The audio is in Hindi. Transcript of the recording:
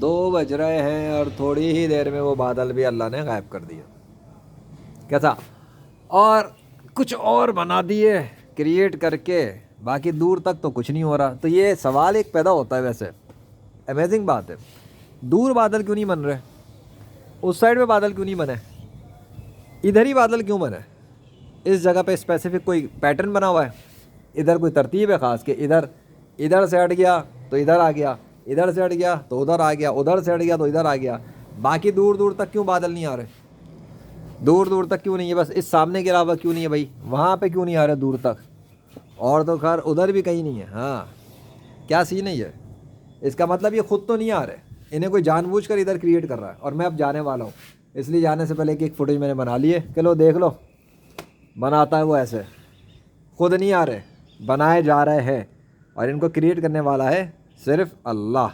2 बज रहे हैं और थोड़ी ही देर में वो बादल भी अल्लाह ने गायब कर दिया। कैसा? और कुछ और बना दिए क्रिएट करके, बाकी दूर तक तो कुछ नहीं हो रहा। तो ये सवाल एक पैदा होता है, वैसे अमेजिंग बात है, दूर बादल क्यों नहीं बन रहे, उस साइड में बादल क्यों नहीं बने, इधर ही बादल क्यों बने? इस जगह पे स्पेसिफिक कोई पैटर्न बना हुआ है? इधर कोई तरतीब है ख़ास के इधर इधर से हट गया तो इधर आ गया, इधर से हट गया तो उधर आ गया, उधर से हट गया तो इधर आ गया? बाकी दूर दूर तक क्यों बादल नहीं आ रहे? दूर दूर तक क्यों नहीं है? बस इस सामने के अलावा क्यों नहीं है भाई? वहाँ पे क्यों नहीं आ रहे दूर तक? और तो खैर उधर भी कहीं नहीं है। हाँ, क्या सीन है ये? इसका मतलब ये खुद तो नहीं आ रहे, इन्हें कोई जानबूझकर इधर क्रिएट कर रहा है। और मैं अब जाने वाला हूँ, इसलिए जाने से पहले एक फुटेज मैंने बना ली है कि लो देख लो। बनाता है वो ऐसे, खुद नहीं आ रहे, बनाए जा रहे हैं, और इनको क्रिएट करने वाला है सिर्फ अल्लाह।